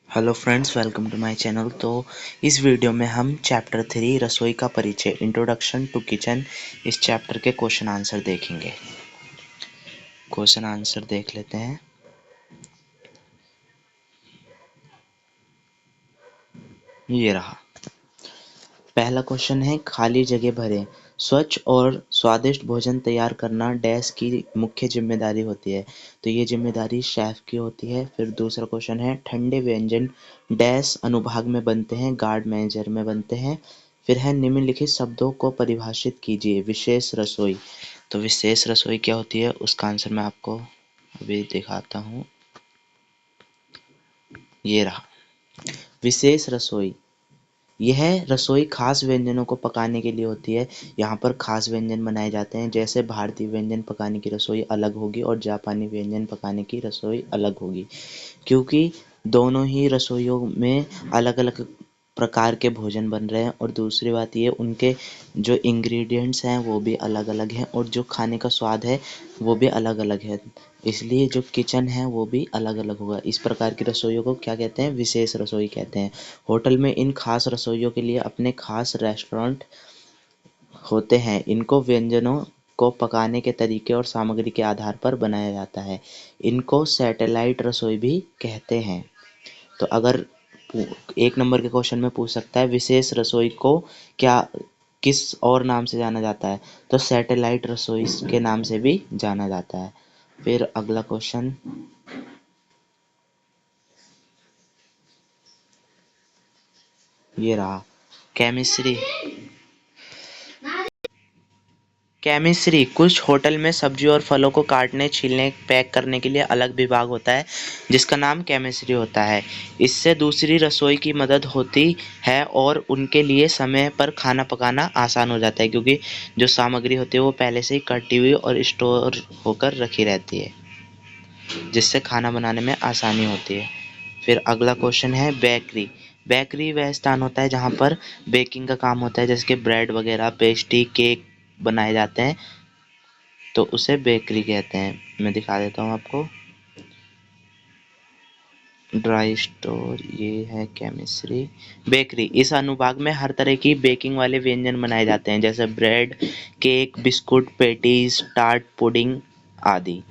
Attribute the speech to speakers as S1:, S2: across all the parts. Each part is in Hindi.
S1: Hello friends, welcome to my channel. तो इस वीडियो में हम चैप्टर 3 रसोई का परिचय इंट्रोडक्शन टू किचन इस चैप्टर के क्वेश्चन आंसर देखेंगे। क्वेश्चन आंसर देख लेते हैं। ये रहा पहला क्वेश्चन है, खाली जगह भरें। स्वच्छ और स्वादिष्ट भोजन तैयार करना डैश की मुख्य जिम्मेदारी होती है। तो ये जिम्मेदारी शेफ की होती है। फिर दूसरा क्वेश्चन है, ठंडे व्यंजन डैश अनुभाग में बनते हैं, गार्ड मैनेजर में बनते हैं। फिर है, निम्नलिखित शब्दों को परिभाषित कीजिए। विशेष रसोई। तो विशेष रसोई क्या होती है, उसका आंसर मैं आपको अभी दिखाता हूँ। ये रहा विशेष रसोई। यह रसोई खास व्यंजनों को पकाने के लिए होती है। यहाँ पर खास व्यंजन बनाए जाते हैं। जैसे भारतीय व्यंजन पकाने की रसोई अलग होगी और जापानी व्यंजन पकाने की रसोई अलग होगी, क्योंकि दोनों ही रसोइयों में अलग अलग प्रकार के भोजन बन रहे हैं। और दूसरी बात ये, उनके जो इंग्रेडिएंट्स हैं वो भी अलग अलग हैं और जो खाने का स्वाद है वो भी अलग अलग है। इसलिए जो किचन है वो भी अलग अलग होगा। इस प्रकार की रसोइयों को क्या कहते हैं, विशेष रसोई कहते हैं। होटल में इन खास रसोइयों के लिए अपने खास रेस्टोरेंट होते हैं। इनको व्यंजनों को पकाने के तरीके और सामग्री के आधार पर बनाया जाता है। इनको सैटेलाइट रसोई भी कहते हैं। तो अगर एक नंबर के क्वेश्चन में पूछ सकता है, विशेष रसोई को क्या किस और नाम से जाना जाता है, तो सैटेलाइट रसोई के नाम से भी जाना जाता है। फिर अगला क्वेश्चन ये रहा, केमिस्ट्री। केमिस्ट्री। कुछ होटल में सब्जी और फलों को काटने, छीलने, पैक करने के लिए अलग विभाग होता है जिसका नाम केमिस्ट्री होता है। इससे दूसरी रसोई की मदद होती है और उनके लिए समय पर खाना पकाना आसान हो जाता है, क्योंकि जो सामग्री होती है वो पहले से ही कटी हुई और स्टोर होकर रखी रहती है, जिससे खाना बनाने में आसानी होती है। फिर अगला क्वेश्चन है, बेकरी। बेकरी वह स्थान होता है जहाँ पर बेकिंग का काम होता है, जैसे कि ब्रेड वगैरह, पेस्ट्री, केक बनाए जाते हैं, तो उसे बेकरी कहते हैं। मैं दिखा देता हूँ आपको। ड्राई स्टोर, ये है केमिस्ट्री। बेकरी, इस अनुभाग में हर तरह की बेकिंग वाले व्यंजन बनाए जाते हैं, जैसे bread, cake, biscuit, patties, tart, pudding आदि।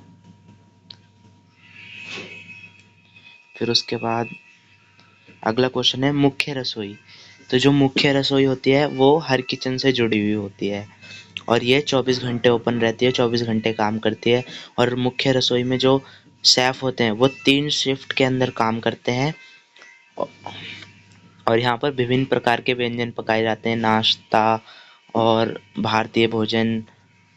S1: फिर उसके बाद अगला क्वेश्चन है, मुख्य रसोई। तो जो मुख्य रसोई होती है वो हर किचन से जुड़ी हुई होती है और ये 24 घंटे ओपन रहती है, 24 घंटे काम करती है। और मुख्य रसोई में जो शेफ होते हैं वो 3 शिफ्ट के अंदर काम करते हैं और यहाँ पर विभिन्न प्रकार के व्यंजन पकाए जाते हैं, नाश्ता और भारतीय भोजन,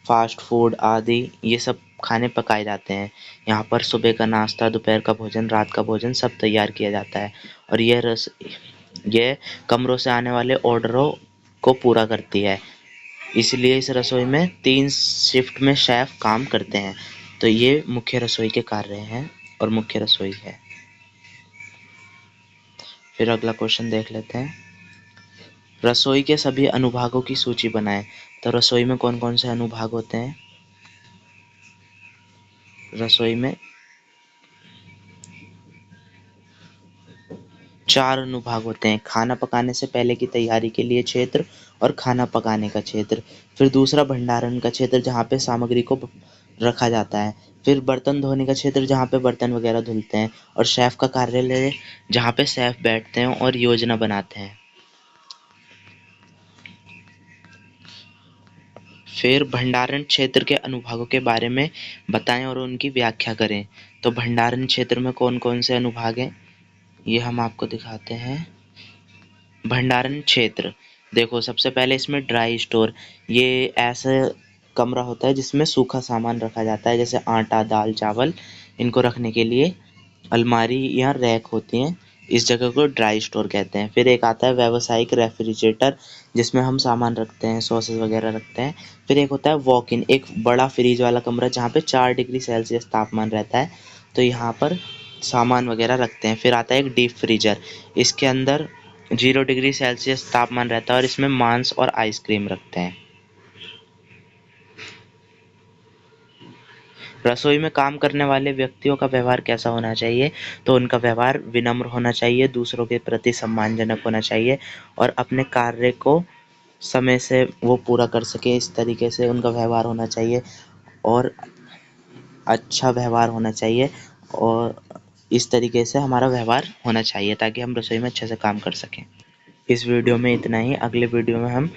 S1: फास्ट फूड आदि, ये सब खाने पकाए जाते हैं। यहाँ पर सुबह का नाश्ता, दोपहर का भोजन, रात का भोजन सब तैयार किया जाता है। और ये कमरों से आने वाले ऑर्डरों को पूरा करती है। इसलिए इस रसोई में 3 शिफ्ट में शेफ काम करते हैं। तो ये मुख्य रसोई के कार्य हैं और मुख्य रसोई है। फिर अगला क्वेश्चन देख लेते हैं, रसोई के सभी अनुभागों की सूची बनाएं। तो रसोई में कौन कौन से अनुभाग होते हैं? रसोई में 4 अनुभाग होते हैं। खाना पकाने से पहले की तैयारी के लिए क्षेत्र और खाना पकाने का क्षेत्र। फिर दूसरा भंडारण का क्षेत्र, जहाँ पे सामग्री को रखा जाता है। फिर बर्तन धोने का क्षेत्र, जहाँ पे बर्तन वगैरह धुलते हैं। और शेफ का कार्यालय, जहाँ पे शेफ बैठते हैं और योजना बनाते हैं। फिर भंडारण क्षेत्र के अनुभागों के बारे में बताएं और उनकी व्याख्या करें। तो भंडारण क्षेत्र में कौन कौन से अनुभाग हैं, ये हम आपको दिखाते हैं। भंडारण क्षेत्र, देखो सबसे पहले इसमें ड्राई स्टोर। ये ऐसा कमरा होता है जिसमें सूखा सामान रखा जाता है, जैसे आटा, दाल, चावल। इनको रखने के लिए अलमारी या रैक होती हैं। इस जगह को ड्राई स्टोर कहते हैं। फिर एक आता है व्यावसायिक रेफ्रिजरेटर, जिसमें हम सामान रखते हैं, सॉसेस वगैरह रखते हैं। फिर एक होता है वॉक इन, एक बड़ा फ्रीज वाला कमरा जहाँ पे 4 डिग्री सेल्सियस तापमान रहता है, तो यहाँ पर सामान वगैरह रखते हैं। फिर आता है एक डीप फ्रीजर, इसके अंदर 0 डिग्री सेल्सियस तापमान रहता है और इसमें मांस और आइसक्रीम रखते हैं। रसोई में काम करने वाले व्यक्तियों का व्यवहार कैसा होना चाहिए? तो उनका व्यवहार विनम्र होना चाहिए, दूसरों के प्रति सम्मानजनक होना चाहिए और अपने कार्य को समय से वो पूरा कर सके, इस तरीके से उनका व्यवहार होना चाहिए और अच्छा व्यवहार होना चाहिए और इस तरीके से हमारा व्यवहार होना चाहिए ताकि हम रसोई में अच्छे से काम कर सकें। इस वीडियो में इतना ही। अगले वीडियो में हम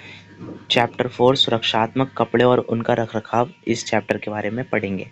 S1: चैप्टर 4 सुरक्षात्मक कपड़े और उनका रखरखाव इस चैप्टर के बारे में पढ़ेंगे।